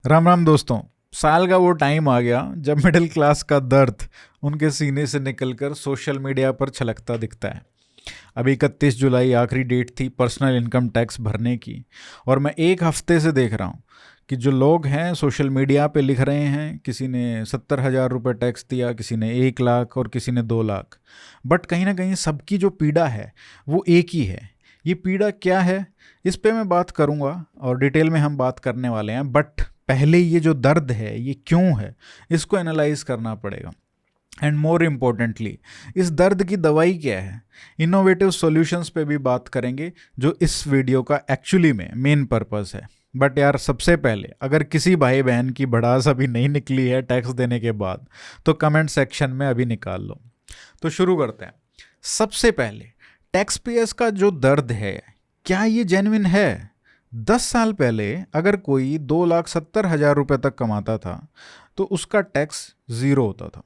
राम राम दोस्तों। साल का वो टाइम आ गया जब मिडिल क्लास का दर्द उनके सीने से निकलकर सोशल मीडिया पर छलकता दिखता है। अभी 31 जुलाई आखिरी डेट थी पर्सनल इनकम टैक्स भरने की, और मैं एक हफ्ते से देख रहा हूँ कि जो लोग हैं सोशल मीडिया पे लिख रहे हैं, किसी ने 70,000 रुपये टैक्स दिया, किसी ने 1 लाख और किसी ने 2 लाख। बट कहीं ना कहीं सबकी जो पीड़ा है वो एक ही है। ये पीड़ा क्या है, इस पे मैं बात करूँगा और डिटेल में हम बात करने वाले हैं। बट पहले ये जो दर्द है ये क्यों है, इसको एनालाइज करना पड़ेगा। एंड मोर इम्पोर्टेंटली, इस दर्द की दवाई क्या है, इनोवेटिव सॉल्यूशंस पे भी बात करेंगे, जो इस वीडियो का एक्चुअली में मेन पर्पस है। बट यार, सबसे पहले अगर किसी भाई बहन की भड़ास अभी नहीं निकली है टैक्स देने के बाद, तो कमेंट सेक्शन में अभी निकाल लो। तो शुरू करते हैं। सबसे पहले, टैक्स पेयर्स का जो दर्द है, क्या ये जेन्युइन है? 10 साल पहले अगर कोई 2,70,000 रुपये तक कमाता था तो उसका टैक्स ज़ीरो होता था।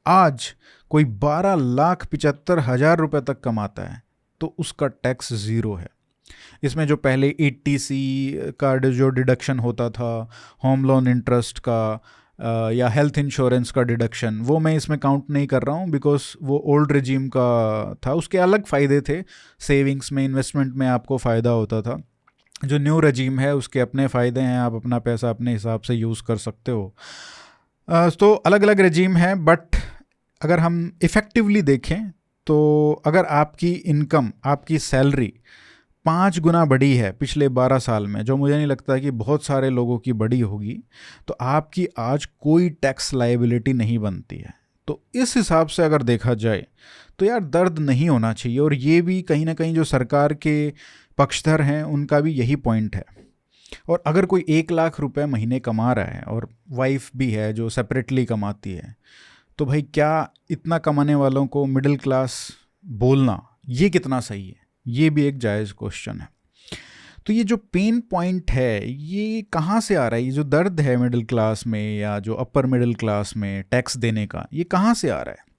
आज कोई 12,75,000 रुपये तक कमाता है तो उसका टैक्स ज़ीरो है। इसमें जो पहले 80C का जो डिडक्शन होता था, होम लोन इंटरेस्ट का या हेल्थ इंश्योरेंस का डिडक्शन, वो मैं इसमें काउंट नहीं कर रहा हूँ बिकॉज वो ओल्ड रिजीम का था, उसके अलग फ़ायदे थे। सेविंग्स में, इन्वेस्टमेंट में आपको फ़ायदा होता था। जो न्यू रजीम है उसके अपने फ़ायदे हैं, आप अपना पैसा अपने हिसाब से यूज़ कर सकते हो। तो अलग अलग रजीम है। बट अगर हम इफ़ेक्टिवली देखें तो अगर आपकी इनकम, आपकी सैलरी 5 गुना बढ़ी है पिछले 12 साल में, जो मुझे नहीं लगता कि बहुत सारे लोगों की बढ़ी होगी, तो आपकी आज कोई टैक्स लायबिलिटी नहीं बनती है। तो इस हिसाब से अगर देखा जाए तो यार दर्द नहीं होना चाहिए। और ये भी कहीं ना कहीं जो सरकार के पक्षधर हैं उनका भी यही पॉइंट है। और अगर कोई 1 लाख रुपए महीने कमा रहा है और वाइफ भी है जो सेपरेटली कमाती है, तो भाई क्या इतना कमाने वालों को मिडिल क्लास बोलना ये कितना सही है? ये भी एक जायज़ क्वेश्चन है। तो ये जो पेन पॉइंट है ये कहाँ से आ रहा है? ये जो दर्द है मिडिल क्लास में या जो अपर मिडिल क्लास में टैक्स देने का, ये कहाँ से आ रहा है?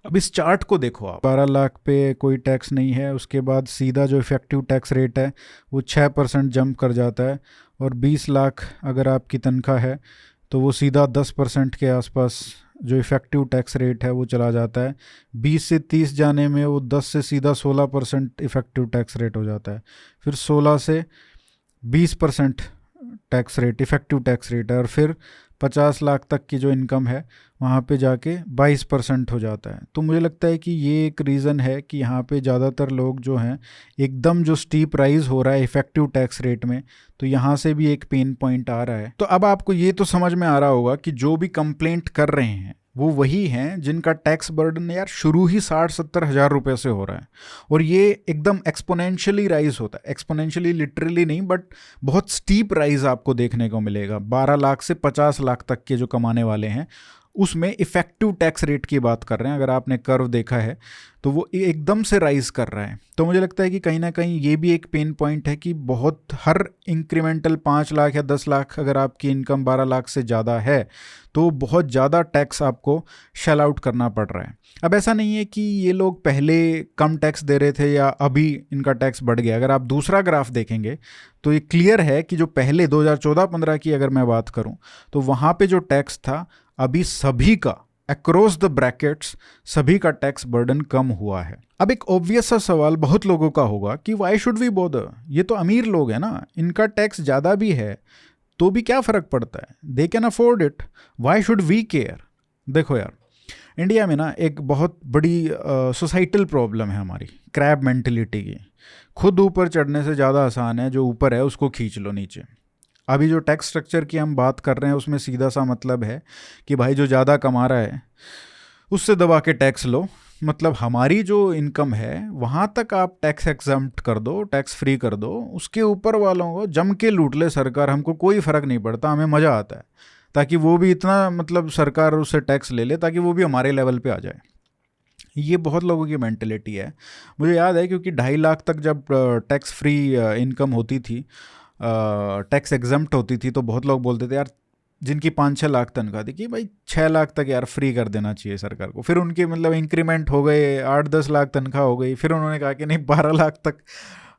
अब इस चार्ट को देखो आप। 12 लाख पे कोई टैक्स नहीं है, उसके बाद सीधा जो इफ़ेक्टिव टैक्स रेट है वो 6% जंप कर जाता है। और 20 लाख अगर आपकी तनख्वाह है तो वो सीधा 10% के आसपास जो इफ़ेक्टिव टैक्स रेट है वो चला जाता है। 20 से 30 जाने में वो 10 से सीधा 16% इफ़ेक्टिव टैक्स रेट हो जाता है। फिर 16 से 20% tax rate, effective tax rate है। और फिर 50 लाख तक की जो इनकम है वहाँ पे जाके 22% हो जाता है। तो मुझे लगता है कि ये एक रीज़न है कि यहाँ पे ज़्यादातर लोग जो हैं, एकदम जो स्टीप राइज हो रहा है इफ़ेक्टिव टैक्स रेट में, तो यहाँ से भी एक पेन पॉइंट आ रहा है। तो अब आपको ये तो समझ में आ रहा होगा कि जो भी कंप्लेंट कर रहे हैं वो वही हैं जिनका टैक्स बर्डन यार शुरू ही 60-70 हज़ार रुपये से हो रहा है। और ये एकदम एक्सपोनेंशियली राइज होता है, एक्सपोनेंशियली लिटरली नहीं, बट बहुत स्टीप राइज आपको देखने को मिलेगा। 12 लाख से 50 लाख तक के जो कमाने वाले हैं उसमें इफ़ेक्टिव टैक्स रेट की बात कर रहे हैं। अगर आपने कर्व देखा है तो वो एकदम से राइज कर रहा है। तो मुझे लगता है कि कहीं ना कहीं ये भी एक पेन पॉइंट है कि बहुत हर इंक्रीमेंटल 5 लाख या 10 लाख अगर आपकी इनकम 12 लाख से ज़्यादा है तो बहुत ज़्यादा टैक्स आपको शेल आउट करना पड़ रहा है। अब ऐसा नहीं है कि ये लोग पहले कम टैक्स दे रहे थे या अभी इनका टैक्स बढ़ गया। अगर आप दूसरा ग्राफ देखेंगे तो ये क्लियर है कि जो पहले 2014-15 की अगर मैं बात करूं तो वहाँ पे जो टैक्स था, अभी सभी का अक्रॉस द ब्रैकेट्स सभी का टैक्स बर्डन कम हुआ है। अब एक ऑब्वियस सा सवाल बहुत लोगों का होगा कि वाई शुड वी बॉदर, ये तो अमीर लोग हैं ना, इनका टैक्स ज़्यादा भी है तो भी क्या फ़र्क पड़ता है, they can afford it, why should we care. देखो यार, इंडिया में ना एक बहुत बड़ी सोसाइटल प्रॉब्लम है हमारी, क्रैब मेंटलिटी की। खुद ऊपर चढ़ने से ज़्यादा आसान है जो ऊपर है उसको खींच लो नीचे। अभी जो टैक्स स्ट्रक्चर की हम बात कर रहे हैं उसमें सीधा सा मतलब है कि भाई जो ज़्यादा कमा रहा है उससे दबा के टैक्स लो। मतलब हमारी जो इनकम है वहाँ तक आप टैक्स एग्जम्प्ट कर दो, टैक्स फ्री कर दो, उसके ऊपर वालों को जम के लूट ले सरकार, हमको कोई फ़र्क नहीं पड़ता, हमें मज़ा आता है। ताकि वो भी इतना, मतलब सरकार उससे टैक्स ले ले ताकि वो भी हमारे लेवल पे आ जाए। ये बहुत लोगों की मेंटेलिटी है। मुझे याद है क्योंकि 2.5 लाख तक जब टैक्स फ्री इनकम होती थी, टैक्स एग्जम्प्ट होती थी, तो बहुत लोग बोलते थे यार जिनकी 5-6 लाख तनख्वाह थी कि भाई 6 लाख तक यार फ्री कर देना चाहिए सरकार को। फिर उनके मतलब इंक्रीमेंट हो गए, 8-10 लाख तनख्वाह हो गई, फिर उन्होंने कहा कि नहीं 12 लाख तक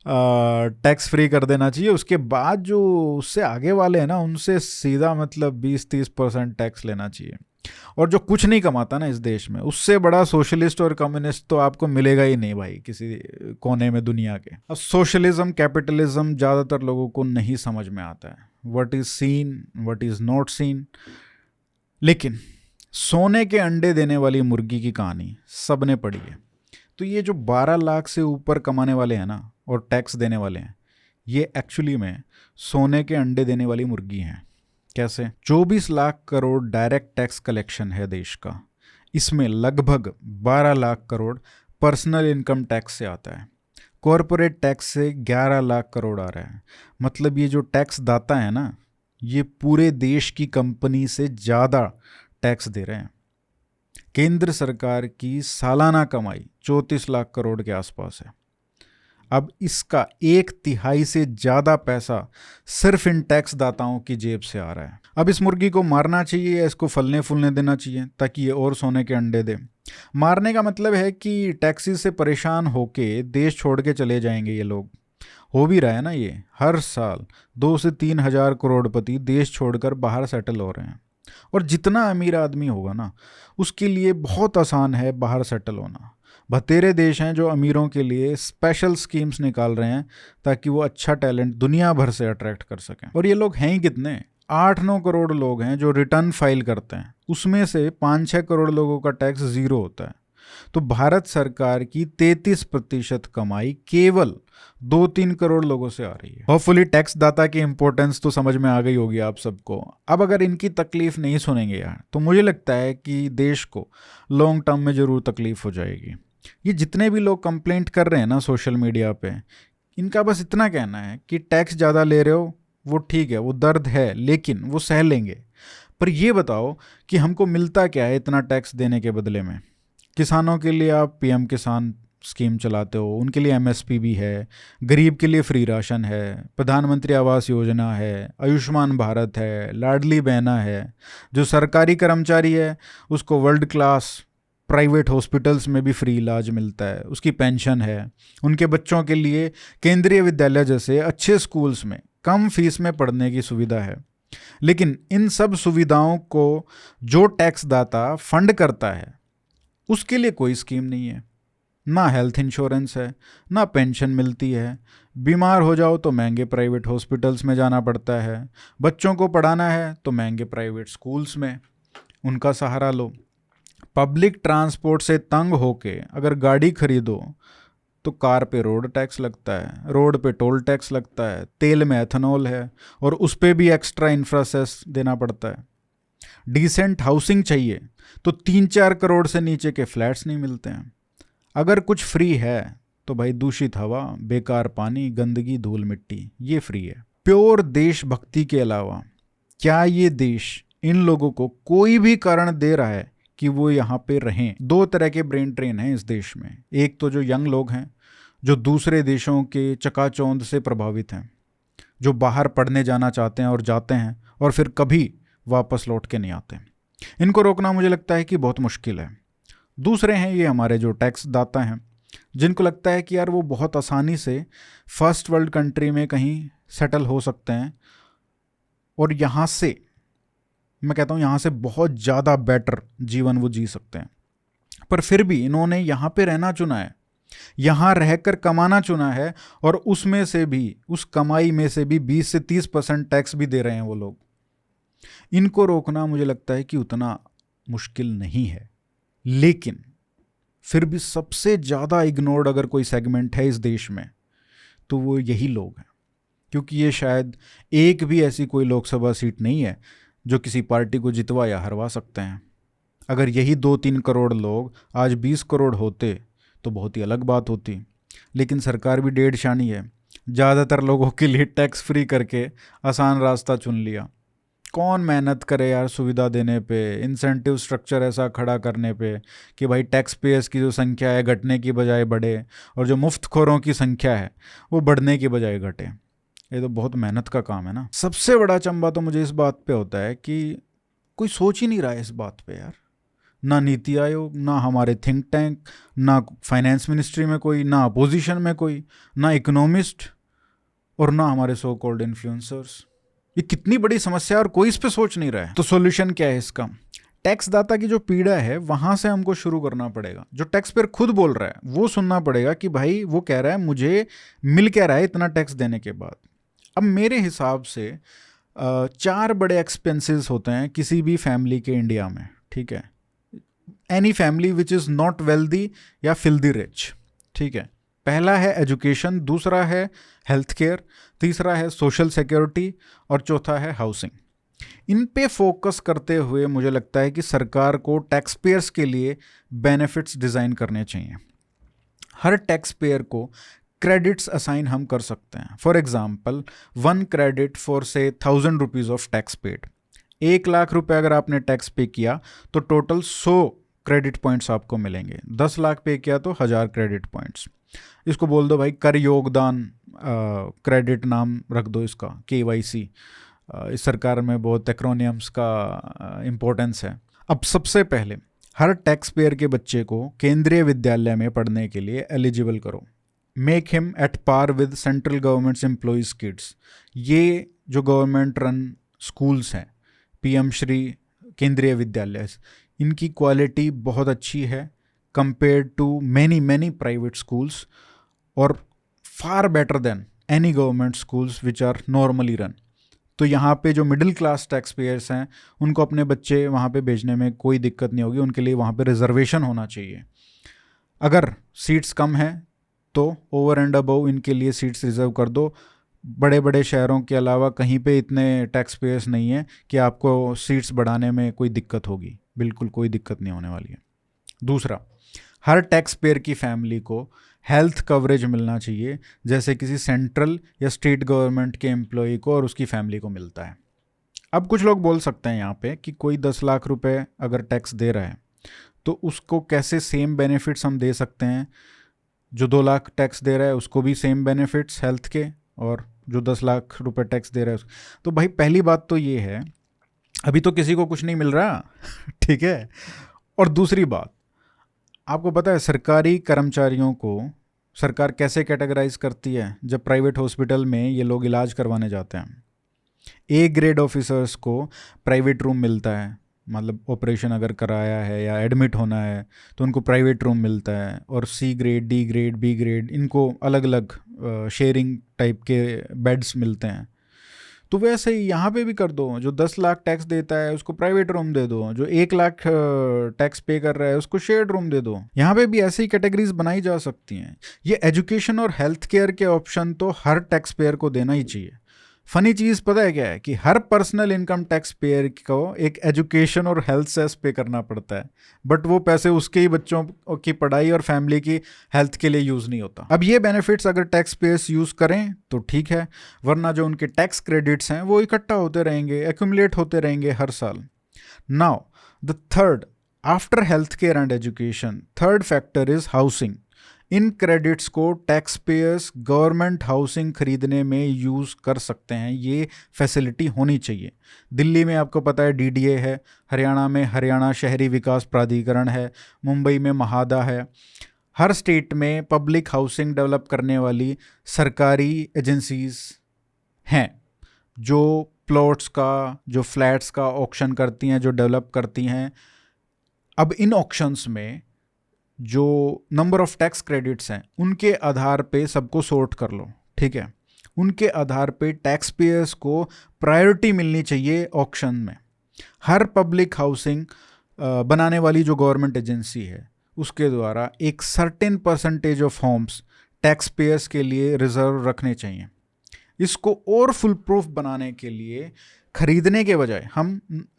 टैक्स फ्री कर देना चाहिए। उसके बाद जो उससे आगे वाले हैं ना, उनसे सीधा मतलब 20-30% टैक्स लेना चाहिए। और जो कुछ नहीं कमाता ना इस देश में, उससे बड़ा सोशलिस्ट और कम्युनिस्ट तो आपको मिलेगा ही नहीं भाई किसी कोने में दुनिया के। अब सोशलिज्म कैपिटलिज्म ज़्यादातर लोगों को नहीं समझ में आता है, what is seen what is not seen. लेकिन सोने के अंडे देने वाली मुर्गी की कहानी सबने पढ़ी है। तो ये जो 12 लाख से ऊपर कमाने वाले हैं ना और टैक्स देने वाले हैं, ये एक्चुअली में सोने के अंडे देने वाली मुर्गी हैं। कैसे? 24 lakh crore direct tax collection है देश का, इसमें लगभग 12 lakh crore personal income tax से आता है। कॉरपोरेट टैक्स से 11 लाख करोड़ आ रहा है। मतलब ये जो टैक्स दाता है ना, ये पूरे देश की कंपनी से ज़्यादा टैक्स दे रहे हैं। केंद्र सरकार की सालाना कमाई 34 लाख करोड़ के आसपास है। अब इसका 1/3 से ज़्यादा पैसा सिर्फ इन टैक्स दाताओं की जेब से आ रहा है। अब इस मुर्गी को मारना चाहिए या इसको फलने फूलने देना चाहिए ताकि ये और सोने के अंडे दे? मारने का मतलब है कि टैक्सेस से परेशान होके देश छोड़ के चले जाएंगे ये लोग। हो भी रहा है ना, ये हर साल 2 से 3 हजार करोड़पति देश छोड़कर बाहर सेटल हो रहे हैं। और जितना अमीर आदमी होगा ना, उसके लिए बहुत आसान है बाहर सेटल होना। बतेरे देश हैं जो अमीरों के लिए स्पेशल स्कीम्स निकाल रहे हैं ताकि वो अच्छा टैलेंट दुनिया भर से अट्रैक्ट कर सकें। और ये लोग हैं ही कितने? 8-9 करोड़ लोग हैं जो रिटर्न फाइल करते हैं, उसमें से 5-6 करोड़ लोगों का टैक्स ज़ीरो होता है। तो भारत सरकार की 33% कमाई केवल 2-3 करोड़ लोगों से आ रही है। होपफुली टैक्स दाता की इंपॉर्टेंस तो समझ में आ गई होगी आप सबको। अब अगर इनकी तकलीफ नहीं सुनेंगे यार, तो मुझे लगता है कि देश को लॉन्ग टर्म में ज़रूर तकलीफ हो जाएगी। ये जितने भी लोग कंप्लेंट कर रहे हैं ना सोशल मीडिया पे, इनका बस इतना कहना है कि टैक्स ज़्यादा ले रहे हो, वो ठीक है, वो दर्द है, लेकिन वो सह लेंगे। पर ये बताओ कि हमको मिलता क्या है इतना टैक्स देने के बदले में? किसानों के लिए आप पीएम किसान स्कीम चलाते हो, उनके लिए एमएसपी भी है, गरीब के लिए फ्री राशन है, प्रधानमंत्री आवास योजना है, आयुष्मान भारत है, लाडली बहना है। जो सरकारी कर्मचारी है उसको वर्ल्ड क्लास प्राइवेट हॉस्पिटल्स में भी फ्री इलाज मिलता है, उसकी पेंशन है। उनके बच्चों के लिए केंद्रीय विद्यालय जैसे अच्छे स्कूल्स में कम फीस में पढ़ने की सुविधा है। लेकिन इन सब सुविधाओं को जो टैक्स दाता फंड करता है, उसके लिए कोई स्कीम नहीं है। ना हेल्थ इंश्योरेंस है, ना पेंशन मिलती है। बीमार हो जाओ तो महंगे प्राइवेट हॉस्पिटल्स में जाना पड़ता है। बच्चों को पढ़ाना है तो महंगे प्राइवेट स्कूल्स में उनका सहारा लो। पब्लिक ट्रांसपोर्ट से तंग होके अगर गाड़ी खरीदो तो कार पे रोड टैक्स लगता है, रोड पे टोल टैक्स लगता है, तेल में एथेनॉल है और उस पे भी एक्स्ट्रा इंफ्रासेस देना पड़ता है। डिसेंट हाउसिंग चाहिए तो 3-4 करोड़ से नीचे के फ्लैट्स नहीं मिलते हैं। अगर कुछ फ्री है तो भाई दूषित हवा, बेकार पानी, गंदगी, धूल मिट्टी, ये फ्री है। प्योर देशभक्ति के अलावा क्या ये देश इन लोगों को कोई भी कारण दे रहा है कि वो यहाँ पे रहें? 2 तरह के ब्रेन ट्रेन हैं इस देश में। एक तो जो यंग लोग हैं जो दूसरे देशों के चकाचौंध से प्रभावित हैं, जो बाहर पढ़ने जाना चाहते हैं और जाते हैं और फिर कभी वापस लौट के नहीं आते। इनको रोकना मुझे लगता है कि बहुत मुश्किल है। दूसरे हैं ये हमारे जो टैक्स दाता हैं, जिनको लगता है कि यार वो बहुत आसानी से फर्स्ट वर्ल्ड कंट्री में कहीं सेटल हो सकते हैं और यहाँ से, मैं कहता हूँ यहाँ से बहुत ज़्यादा बेटर जीवन वो जी सकते हैं। पर फिर भी इन्होंने यहाँ पे रहना चुना है, यहाँ रहकर कमाना चुना है और उसमें से भी, उस कमाई में से भी 20 से 30% टैक्स भी दे रहे हैं वो लोग। इनको रोकना मुझे लगता है कि उतना मुश्किल नहीं है। लेकिन फिर भी सबसे ज़्यादा इग्नोर्ड अगर कोई सेगमेंट है इस देश में तो वो यही लोग हैं, क्योंकि ये शायद एक भी ऐसी कोई लोकसभा सीट नहीं है जो किसी पार्टी को जितवा या हरवा सकते हैं। अगर यही 2-3 करोड़ लोग आज 20 करोड़ होते तो बहुत ही अलग बात होती। लेकिन सरकार भी डेढ़ शानी है, ज़्यादातर लोगों के लिए टैक्स फ्री करके आसान रास्ता चुन लिया। कौन मेहनत करे यार सुविधा देने पे, इंसेंटिव स्ट्रक्चर ऐसा खड़ा करने पे कि भाई टैक्स पेयर्स की जो संख्या है घटने की बजाय बढ़े और जो मुफ्तखोरों की संख्या है वो बढ़ने की बजाय घटे। ये तो बहुत मेहनत का काम है ना। सबसे बड़ा चंबा तो मुझे इस बात पे होता है कि कोई सोच ही नहीं रहा है इस बात पे यार। ना नीति आयोग, ना हमारे थिंक टैंक, ना फाइनेंस मिनिस्ट्री में कोई, ना अपोजिशन में कोई, ना इकोनॉमिस्ट, और ना हमारे सो कॉल्ड इन्फ्लुएंसर्स। ये कितनी बड़ी समस्या है और कोई इस पे सोच नहीं रहा है। तो सॉल्यूशन क्या है इसका? टैक्स दाता की जो पीड़ा है वहां से हमको शुरू करना पड़ेगा। जो टैक्स पेयर खुद बोल रहा है वो सुनना पड़ेगा कि भाई वो कह रहा है मुझे मिल क्या रहा है इतना टैक्स देने के बाद। अब मेरे हिसाब से 4 बड़े एक्सपेंसेस होते हैं किसी भी फैमिली के इंडिया में, ठीक है? Any family which is not wealthy या फिल्दी रिच, ठीक है? पहला है एजुकेशन, दूसरा है हेल्थ केयर, तीसरा है सोशल सिक्योरिटी और चौथा है हाउसिंग। इन पे फोकस करते हुए मुझे लगता है कि सरकार को टैक्स पेयर्स के लिए बेनिफिट्स डिज़ाइन करने चाहिए। हर टैक्स पेयर को क्रेडिट्स असाइन हम कर सकते हैं। फॉर एग्जाम्पल 1 क्रेडिट फॉर से 1000 rupees of tax paid. 1 lakh रुपए अगर आपने टैक्स पे किया तो टोटल 100 क्रेडिट पॉइंट्स आपको मिलेंगे। 10 लाख पे किया तो 1000 क्रेडिट पॉइंट्स। इसको बोल दो भाई कर योगदान क्रेडिट नाम रख दो इसका, KYC। इस सरकार में बहुत एक्रोनियम्स का इम्पोर्टेंस है। अब सबसे पहले हर टैक्स पेयर के बच्चे को केंद्रीय विद्यालय में पढ़ने के लिए एलिजिबल करो। Make him at par with central government's employees kids. ये जो गवर्नमेंट रन स्कूल्स हैं, PM श्री केंद्रीय विद्यालय, इनकी क्वालिटी बहुत अच्छी है compared to many private schools और far better than any government schools which are normally run. तो यहाँ पे जो मिडिल क्लास टैक्स पेयर्स हैं उनको अपने बच्चे वहाँ पे भेजने में कोई दिक्कत नहीं होगी। उनके लिए वहाँ पे रिजर्वेशन होना चाहिए। अगर सीट्स कम हैं तो ओवर एंड अबव इनके लिए सीट्स रिजर्व कर दो। बड़े बड़े शहरों के अलावा कहीं पे इतने टैक्स पेयर्स नहीं हैं कि आपको सीट्स बढ़ाने में कोई दिक्कत होगी। बिल्कुल कोई दिक्कत नहीं होने वाली है। दूसरा, हर टैक्स पेयर की फैमिली को हेल्थ कवरेज मिलना चाहिए जैसे किसी सेंट्रल या स्टेट गवर्नमेंट के एम्प्लॉय को और उसकी फैमिली को मिलता है। अब कुछ लोग बोल सकते हैं यहाँ पे कि कोई 10 लाख रुपए अगर टैक्स दे रहा है तो उसको कैसे सेम बेनिफिट्स हम दे सकते हैं। जो 2 लाख टैक्स दे रहा है उसको भी सेम बेनिफिट्स हेल्थ के, और जो 10 लाख रुपए टैक्स दे रहा है तो भाई पहली बात तो ये है अभी तो किसी को कुछ नहीं मिल रहा ठीक है। और दूसरी बात, आपको पता है सरकारी कर्मचारियों को सरकार कैसे कैटेगराइज करती है? जब प्राइवेट हॉस्पिटल में ये लोग इलाज करवाने जाते हैं, A ग्रेड ऑफिसर्स को प्राइवेट रूम मिलता है, मतलब ऑपरेशन अगर कराया है या एडमिट होना है तो उनको प्राइवेट रूम मिलता है, और C grade, D grade, B grade इनको अलग अलग शेयरिंग टाइप के बेड्स मिलते हैं। तो वैसे ही यहाँ पे भी कर दो, जो 10 लाख टैक्स देता है उसको प्राइवेट रूम दे दो, जो 1 लाख टैक्स पे कर रहा है उसको शेयर्ड रूम दे दो। यहाँ पे भी ऐसी कैटेगरीज बनाई जा सकती हैं। ये एजुकेशन और हेल्थ केयर के ऑप्शन तो हर टैक्स पेयर को देना ही चाहिए। फनी चीज़ पता है क्या है कि हर पर्सनल इनकम टैक्स पेयर को एक एजुकेशन और हेल्थ सेस पे करना पड़ता है, बट वो पैसे उसके ही बच्चों की पढ़ाई और फैमिली की हेल्थ के लिए यूज़ नहीं होता। अब ये बेनिफिट्स अगर टैक्स पेयर्स यूज़ करें तो ठीक है, वरना जो उनके टैक्स क्रेडिट्स हैं वो इकट्ठा होते रहेंगे, एक्यूमुलेट होते रहेंगे हर साल। Now the third, after health care and education, third factor is housing. In credits को टैक्स पेयर्स गवर्नमेंट हाउसिंग खरीदने में यूज़ कर सकते हैं। ये फैसिलिटी होनी चाहिए। दिल्ली में आपको पता है DDA है, हरियाणा में हरियाणा शहरी विकास प्राधिकरण है, मुंबई में महादा है। हर स्टेट में पब्लिक हाउसिंग डेवलप करने वाली सरकारी एजेंसीज हैं जो प्लॉट्स का, जो फ्लैट्स का ऑक्शन करती हैं, जो डेवलप करती हैं। अब इन ऑक्शंस में जो नंबर ऑफ टैक्स क्रेडिट्स हैं उनके आधार पे सबको सॉर्ट कर लो, ठीक है? उनके आधार पे टैक्स पेयर्स को प्रायोरिटी मिलनी चाहिए ऑक्शन में। हर पब्लिक हाउसिंग बनाने वाली जो गवर्नमेंट एजेंसी है उसके द्वारा एक certain percentage of homes tax payers के लिए रिजर्व रखने चाहिए। इसको और फुल प्रूफ बनाने के लिए खरीदने के बजाय हम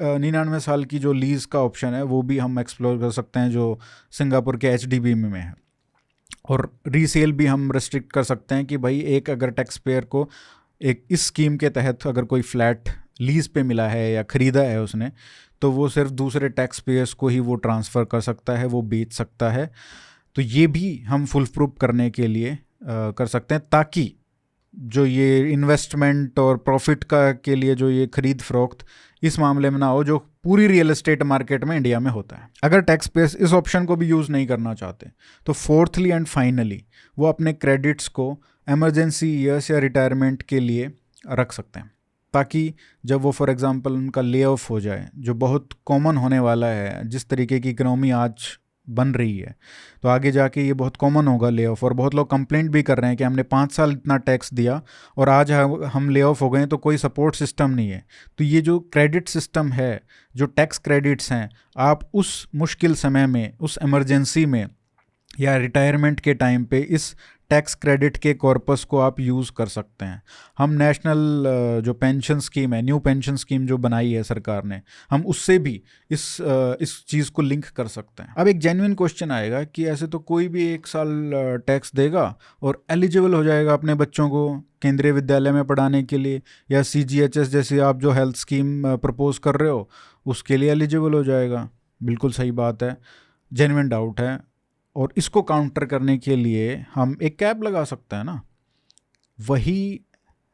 99 साल की जो लीज का ऑप्शन है वो भी हम एक्सप्लोर कर सकते हैं, जो सिंगापुर के HDB में है। और रीसेल भी हम रेस्ट्रिक्ट कर सकते हैं कि भाई एक अगर टैक्स पेयर को एक इस स्कीम के तहत अगर कोई फ्लैट लीज पे मिला है या ख़रीदा है उसने, तो वो सिर्फ दूसरे टैक्स पेयर्स को ही वो ट्रांसफ़र कर सकता है, वो बेच सकता है। तो ये भी हम फुल प्रूफ करने के लिए कर सकते हैं, ताकि जो ये इन्वेस्टमेंट और प्रॉफिट का के लिए जो ये खरीद फरोख्त इस मामले में ना हो, जो पूरी रियल एस्टेट मार्केट में इंडिया में होता है। अगर टैक्स पेयर्स इस ऑप्शन को भी यूज़ नहीं करना चाहते तो फोर्थली एंड फाइनली वो अपने क्रेडिट्स को एमरजेंसी ईयर्स या रिटायरमेंट के लिए रख सकते हैं, ताकि जब वो फॉर एग्जांपल उनका ले ऑफ हो जाए, जो बहुत कॉमन होने वाला है, जिस तरीके की इकोनॉमी आज बन रही है, तो आगे जाके ये बहुत कॉमन होगा ले ऑफ। और बहुत लोग कंप्लेंट भी कर रहे हैं कि हमने 5 साल इतना टैक्स दिया और आज हम ले ऑफ हो गए, तो कोई सपोर्ट सिस्टम नहीं है। तो ये जो क्रेडिट सिस्टम है, जो टैक्स क्रेडिट्स हैं, आप उस मुश्किल समय में, उस इमरजेंसी में या रिटायरमेंट के टाइम पे इस टैक्स क्रेडिट के कॉर्पस को आप यूज़ कर सकते हैं। हम नेशनल जो पेंशन स्कीम है, न्यू पेंशन स्कीम जो बनाई है सरकार ने, हम उससे भी इस चीज़ को लिंक कर सकते हैं। अब एक जेन्युइन क्वेश्चन आएगा कि ऐसे तो कोई भी 1 साल टैक्स देगा और एलिजिबल हो जाएगा अपने बच्चों को केंद्रीय विद्यालय में पढ़ाने के लिए, या CGHS जैसी आप जो हेल्थ स्कीम प्रपोज कर रहे हो उसके लिए एलिजिबल हो जाएगा। बिल्कुल सही बात है, जेन्युइन डाउट है। और इसको काउंटर करने के लिए हम एक कैप लगा सकते हैं ना, वही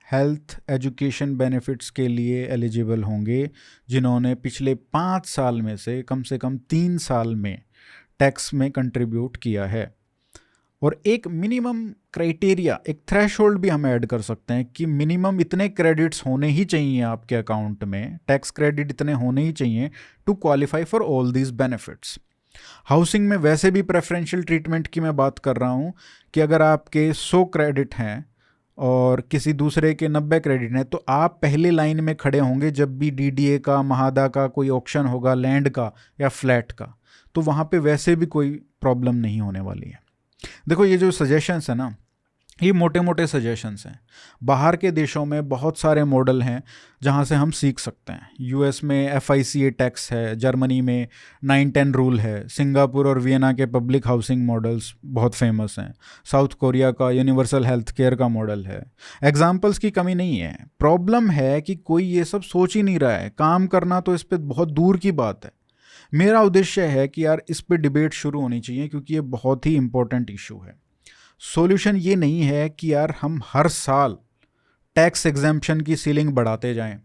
हेल्थ एजुकेशन बेनिफिट्स के लिए एलिजिबल होंगे जिन्होंने पिछले 5 साल में से कम 3 साल में टैक्स में कंट्रीब्यूट किया है। और एक मिनिमम क्राइटेरिया, एक थ्रेशोल्ड भी हम ऐड कर सकते हैं कि मिनिमम इतने क्रेडिट्स होने ही चाहिए आपके अकाउंट में, टैक्स क्रेडिट इतने होने ही चाहिए to qualify for all these benefits. Housing में वैसे भी प्रेफरेंशियल ट्रीटमेंट की मैं बात कर रहा हूँ कि अगर आपके 100 क्रेडिट हैं और किसी दूसरे के 90 क्रेडिट हैं, तो आप पहले लाइन में खड़े होंगे जब भी DDA का, महादा का कोई ऑक्शन होगा, लैंड का या फ्लैट का, तो वहाँ पे वैसे भी कोई प्रॉब्लम नहीं होने वाली है। देखो ये जो सजेशंस है ना, ये मोटे मोटे सजेशंस हैं। बाहर के देशों में बहुत सारे मॉडल हैं जहाँ से हम सीख सकते हैं। US में FICA टैक्स है, जर्मनी में 9-10 रूल है, सिंगापुर और वियना के पब्लिक हाउसिंग मॉडल्स बहुत फेमस हैं, साउथ कोरिया का यूनिवर्सल हेल्थ केयर का मॉडल है। एग्जाम्पल्स की कमी नहीं है, प्रॉब्लम है कि कोई ये सब सोच ही नहीं रहा है। काम करना तो इस पर बहुत दूर की बात है। मेरा उद्देश्य है कि यार इस पर डिबेट शुरू होनी चाहिए, क्योंकि ये बहुत ही इंपॉर्टेंट इशू है। सॉल्यूशन ये नहीं है कि यार हम हर साल टैक्स एग्जेम्पशन की सीलिंग बढ़ाते जाएं।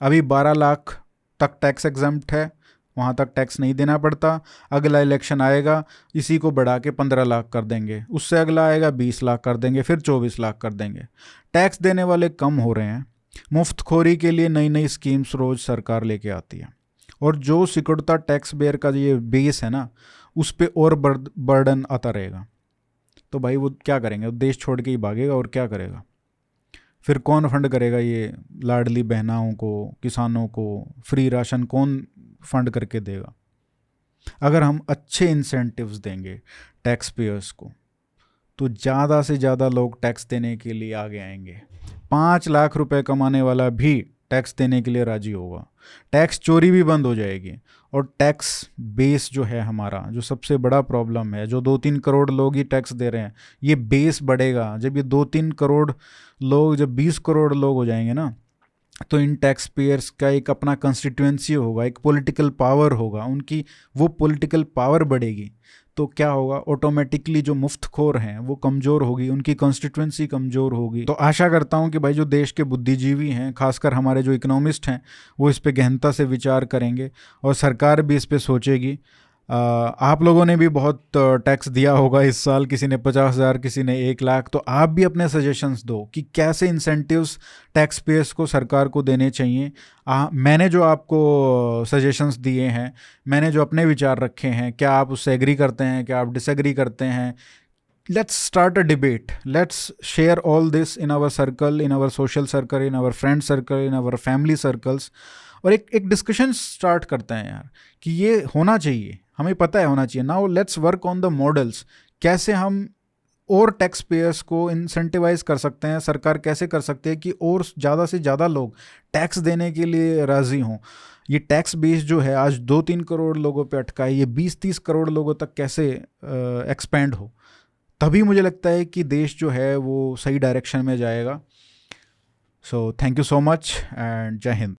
अभी 12 लाख तक टैक्स एग्जेम्प्ट है, वहाँ तक टैक्स नहीं देना पड़ता। अगला इलेक्शन आएगा, इसी को बढ़ा के 15 लाख कर देंगे, उससे अगला आएगा 20 लाख कर देंगे, फिर 24 लाख कर देंगे। टैक्स देने वाले कम हो रहे हैं। मुफ्तखोरी के लिए नई नई स्कीम्स रोज़ सरकार लेके आती है, और जो सिकुड़ता टैक्स बेयर का ये बेस है ना, उस पर और बर्डन आता रहेगा। तो भाई वो क्या करेंगे, वो देश छोड़ के ही भागेगा और क्या करेगा। फिर कौन फंड करेगा ये लाडली बहनाओं को, किसानों को फ्री राशन कौन फंड करके देगा। अगर हम अच्छे इंसेंटिव्स देंगे टैक्स पेयर्स को, तो ज़्यादा से ज़्यादा लोग टैक्स देने के लिए आगे आएंगे। 5 लाख रुपए कमाने वाला भी टैक्स देने के लिए राजी होगा। टैक्स चोरी भी बंद हो जाएगी, और टैक्स बेस जो है हमारा, जो सबसे बड़ा प्रॉब्लम है, जो 2-3 करोड़ लोग ही टैक्स दे रहे हैं, ये बेस बढ़ेगा। जब ये 2-3 करोड़ लोग, जब 20 करोड़ लोग हो जाएंगे ना, तो इन टैक्स पेयर्स का एक अपना कंस्टिट्यूएंसी होगा, एक पॉलिटिकल पावर होगा, उनकी वो पॉलिटिकल पावर बढ़ेगी। तो क्या होगा, ऑटोमेटिकली जो मुफ्तखोर हैं वो कमज़ोर होगी, उनकी कॉन्स्टिट्यूएंसी कमज़ोर होगी। तो आशा करता हूँ कि भाई जो देश के बुद्धिजीवी हैं, खासकर हमारे जो इकोनॉमिस्ट हैं, वो इस पे गहनता से विचार करेंगे और सरकार भी इस पे सोचेगी। आप लोगों ने भी बहुत टैक्स दिया होगा इस साल, किसी ने 50,000, किसी ने 1 लाख। तो आप भी अपने सजेशंस दो कि कैसे इंसेंटिव्स टैक्स पेयर्स को सरकार को देने चाहिए। मैंने जो आपको सजेशंस दिए हैं, मैंने जो अपने विचार रखे हैं, क्या आप उससे एग्री करते हैं, क्या आप डिसएग्री करते हैं? Let's start a debate, let's share all this in our circle, in our social circle, in our friend circle, in our family circles, और एक डिस्कशन स्टार्ट करते हैं यार कि ये होना चाहिए, हमें पता है होना चाहिए। Now let's work on the models, कैसे हम और टैक्स पेयर्स को इंसेंटिवाइज कर सकते हैं, सरकार कैसे कर सकते हैं कि और ज़्यादा से ज़्यादा लोग टैक्स देने के लिए राज़ी हों। ये टैक्स बेस जो है आज 2-3 करोड़ लोगों पे अटका है, ये 20-30 करोड़ लोगों तक कैसे एक्सपेंड हो। तभी मुझे लगता है कि देश जो है वो सही डायरेक्शन में जाएगा। So thank you so much and जय हिंद।